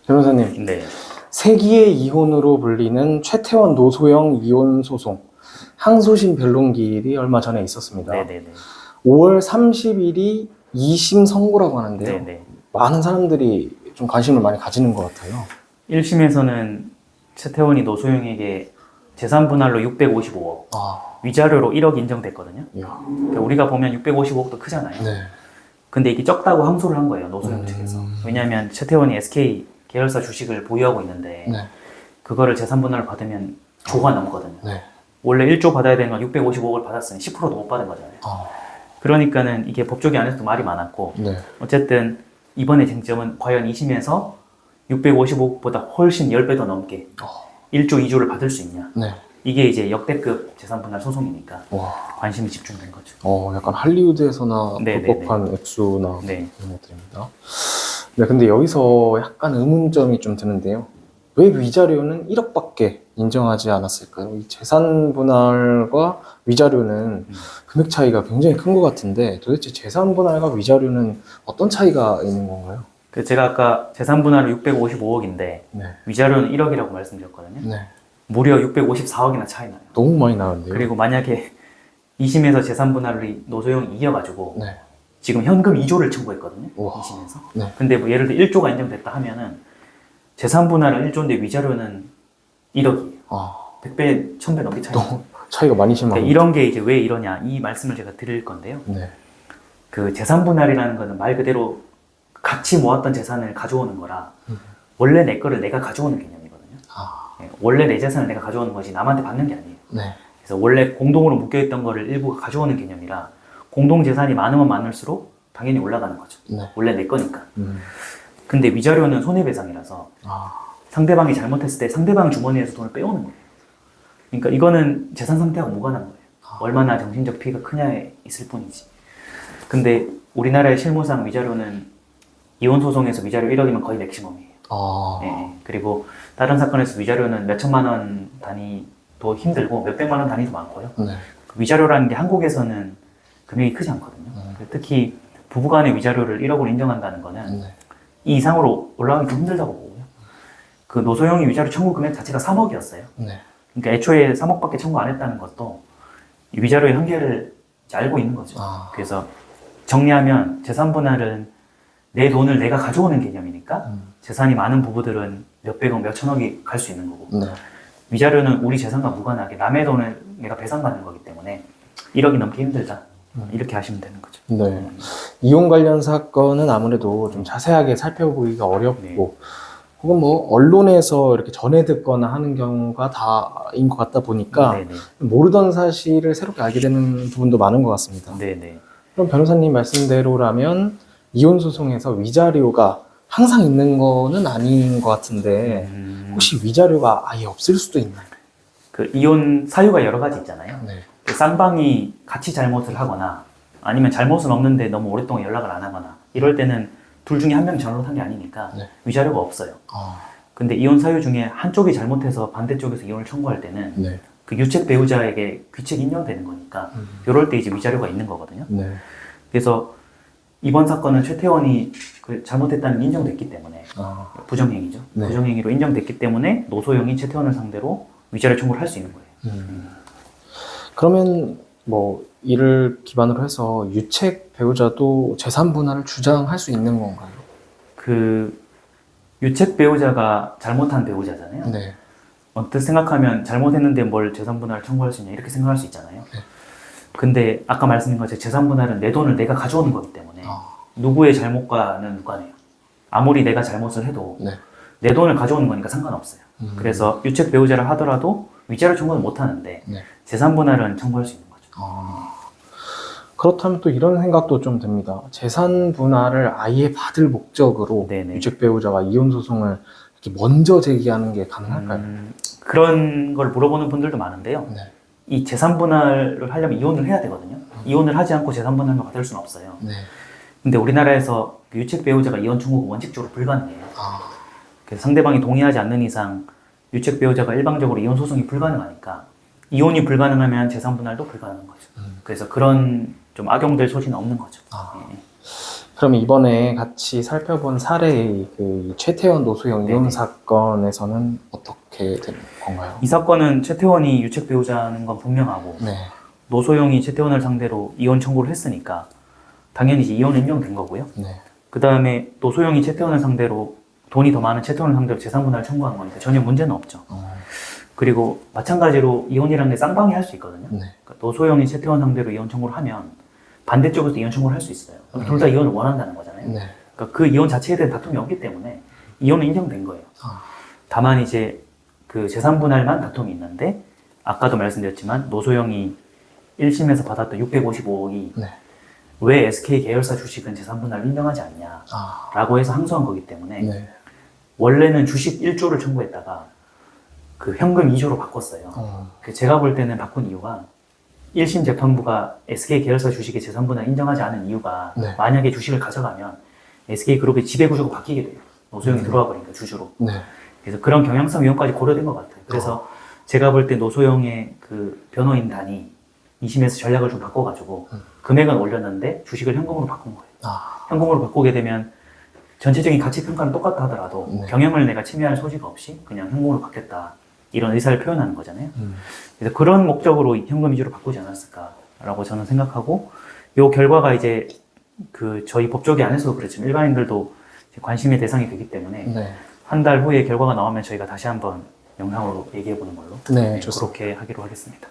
변호사님, 네. 세기의 이혼으로 불리는 최태원 노소영 이혼 소송 항소심 변론기일이 얼마 전에 있었습니다. 네네네. 5월 30일이 2심 선고라고 하는데요. 네네. 많은 사람들이 좀 관심을 많이 가지는 것 같아요. 1심에서는 최태원이 노소영에게 재산 분할로 655억, 위자료로 1억 인정됐거든요. 이야. 그러니까 우리가 보면 655억도 크잖아요. 네. 근데 이게 적다고 항소를 한 거예요, 노소영 측에서. 왜냐하면 최태원이 SK 계열사 주식을 보유하고 있는데 네. 그거를 재산 분할을 받으면 조가 넘거든요. 네. 원래 1조 받아야 되는 건 655억을 받았으니 10%도 못 받은 거잖아요. 그러니까는 이게 법조계 안에서도 말이 많았고, 네. 어쨌든 이번의 쟁점은 과연 2심에서 655억보다 훨씬 10배 더 넘게 1조, 2조를 받을 수 있냐. 네. 이게 이제 역대급 재산 분할 소송이니까 와. 관심이 집중된 거죠. 약간 할리우드에서나 네, 볼 법한 액수나 네. 이런 것들입니다. 네, 근데 여기서 약간 의문점이 좀 드는데요. 왜 위자료는 1억밖에 인정하지 않았을까요? 이 재산 분할과 위자료는 금액 차이가 굉장히 큰 것 같은데 도대체 재산 분할과 위자료는 어떤 차이가 있는 건가요? 제가 아까 재산 분할은 655억인데 네. 위자료는 1억이라고 말씀드렸거든요. 네. 무려 654억이나 차이 나요. 너무 많이 나는데요. 그리고 만약에 2심에서 재산 분할을 노소영이 이겨가지고 네. 지금 현금 2조를 청구했거든요. 우와. 2심에서. 네. 근데 뭐 예를 들어 1조가 인정됐다 하면은 재산 분할은 1조인데 위자료는 1억이에요. 100배, 1000배 넘게 차이 나요. 너무 차이가 많이 심한 그러니까 이런 게 이제 왜 이러냐 이 말씀을 제가 드릴 건데요. 네. 그 재산 분할이라는 거는 말 그대로 같이 모았던 재산을 가져오는 거라 원래 내 거를 내가 가져오는 개념이거든요. 원래 내 재산을 내가 가져오는 것이 남한테 받는 게 아니에요. 네. 그래서 원래 공동으로 묶여있던 거를 일부가 가져오는 개념이라 공동 재산이 많으면 많을수록 당연히 올라가는 거죠. 네. 원래 내 거니까. 근데 위자료는 손해배상이라서 상대방이 잘못했을 때 상대방 주머니에서 돈을 빼오는 거예요. 그러니까 이거는 재산 상태하고 무관한 거예요. 얼마나 정신적 피해가 크냐에 있을 뿐이지. 근데 우리나라의 실무상 위자료는 이혼 소송에서 위자료 1억이면 거의 맥시멈이에요. 네. 그리고 다른 사건에서 위자료는 몇천만 원 단위도 힘들고 몇백만 원 단위도 많고요. 네. 그 위자료라는 게 한국에서는 금액이 크지 않거든요. 특히 부부간의 위자료를 1억으로 인정한다는 거는 네. 이 이상으로 올라가기 좀 힘들다고 보고요. 그 노소영이 위자료 청구 금액 자체가 3억이었어요. 네. 그러니까 애초에 3억밖에 청구 안 했다는 것도 이 위자료의 한계를 이제 알고 있는 거죠. 그래서 정리하면 재산 분할은 내 돈을 내가 가져오는 개념이니까 재산이 많은 부부들은 몇백억, 몇천억이 갈 수 있는 거고 네. 위자료는 우리 재산과 무관하게 남의 돈을 내가 배상받는 거기 때문에 1억이 넘기 힘들다. 이렇게 하시면 되는 거죠. 네. 이혼 관련 사건은 아무래도 좀 자세하게 살펴보기가 어렵고 혹은 뭐 언론에서 이렇게 전해 듣거나 하는 경우가 다인 것 같다 보니까 네네. 모르던 사실을 새롭게 알게 되는 부분도 많은 것 같습니다. 네네. 그럼 변호사님 말씀대로라면 이혼 소송에서 위자료가 항상 있는 거는 아닌 것 같은데 혹시 위자료가 아예 없을 수도 있나요? 그 이혼 사유가 여러 가지 있잖아요. 네. 그 쌍방이 같이 잘못을 하거나 아니면 잘못은 없는데 너무 오랫동안 연락을 안 하거나 이럴 때는 둘 중에 한 명이 잘못한 게 아니니까 네. 위자료가 없어요. 근데 이혼 사유 중에 한쪽이 잘못해서 반대쪽에서 이혼을 청구할 때는 네. 그 유책 배우자에게 귀책이 인정되는 거니까 이럴 때 이제 위자료가 있는 거거든요. 네. 그래서 이번 사건은 최태원이 그 잘못했다는 게 인정됐기 때문에 부정행위죠. 네. 부정행위로 인정됐기 때문에 노소영이 최태원을 상대로 위자료 청구를 할 수 있는 거예요. 그러면 뭐 이를 기반으로 해서 유책 배우자도 재산 분할을 주장할 수 있는 건가요? 그 유책 배우자가 잘못한 배우자잖아요. 네. 언뜻 생각하면 잘못했는데 뭘 재산 분할을 청구할 수 있냐 이렇게 생각할 수 있잖아요. 근데 아까 말씀드린 것처럼 재산 분할은 내 돈을 내가 가져오는 거기 때문에 누구의 잘못과는 무관해요. 아무리 내가 잘못을 해도 네. 내 돈을 가져오는 거니까 상관없어요. 그래서 유책 배우자를 하더라도 위자료 청구는 못 하는데 네. 재산 분할은 청구할 수 있는 거죠. 그렇다면 또 이런 생각도 좀 듭니다. 재산 분할을 아예 받을 목적으로 네네. 유책 배우자가 이혼 소송을 이렇게 먼저 제기하는 게 가능할까요? 그런 걸 물어보는 분들도 많은데요. 네. 이 재산 분할을 하려면 이혼을 해야 되거든요. 이혼을 하지 않고 재산 분할만 받을 수는 없어요. 네. 근데 우리나라에서 그 유책 배우자가 이혼 청구가 원칙적으로 불가능해요. 그래서 상대방이 동의하지 않는 이상 유책 배우자가 일방적으로 이혼 소송이 불가능하니까 이혼이 불가능하면 재산 분할도 불가능한 거죠. 그래서 그런 좀 악용될 소지는 없는 거죠. 예. 그러면 이번에 같이 살펴본 사례의 그 최태원 노소영 이혼 네네. 사건에서는 어떻게 되는 건가요? 이 사건은 최태원이 유책 배우자는 건 분명하고 네. 노소영이 최태원을 상대로 이혼 청구를 했으니까 당연히 이제 이혼은 인정된 거고요. 네. 그 다음에 노소영이 최태원을 상대로 돈이 더 많은 최태원을 상대로 재산분할을 청구한 거니까 전혀 문제는 없죠. 그리고 마찬가지로 이혼이라는 게 쌍방이 할 수 있거든요. 네. 그러니까 노소영이 최태원 상대로 이혼 청구를 하면 반대쪽에서 이혼 청구를 할 수 있어요. 둘 다 이혼을 원한다는 거잖아요. 네. 그러니까 그 이혼 자체에 대한 다툼이 없기 때문에 이혼은 인정된 거예요. 다만 이제 그 재산분할만 다툼이 있는데 아까도 말씀드렸지만 노소영이 1심에서 받았던 655억이 네. 왜 SK 계열사 주식은 재산분할을 인정하지 않냐라고 해서 항소한 거기 때문에 네. 원래는 주식 1조를 청구했다가 그 현금 2조로 바꿨어요. 그 제가 볼 때는 바꾼 이유가 1심 재판부가 SK 계열사 주식의 재산분할 인정하지 않은 이유가 네. 만약에 주식을 가져가면 SK그룹의 지배구조가 바뀌게 돼요. 노소영이 들어와 버리니까 주주로. 네. 그래서 그런 경향성 위험까지 고려된 것 같아요. 그래서 제가 볼 때 노소영의 그 변호인단이 2심에서 전략을 좀 바꿔가지고 금액은 올렸는데 주식을 현금으로 바꾼 거예요. 현금으로 바꾸게 되면 전체적인 가치 평가는 똑같다 하더라도 네. 경영을 내가 침해할 소지가 없이 그냥 현금으로 받겠다 이런 의사를 표현하는 거잖아요. 그래서 그런 목적으로 현금 위주로 바꾸지 않았을까라고 저는 생각하고 요 결과가 이제 그 저희 법조계 안에서도 그렇지만 일반인들도 이제 관심의 대상이 되기 때문에 네. 한 달 후에 결과가 나오면 저희가 다시 한번 영상으로 얘기해 보는 걸로 네, 좋습니다. 그렇게 하기로 하겠습니다.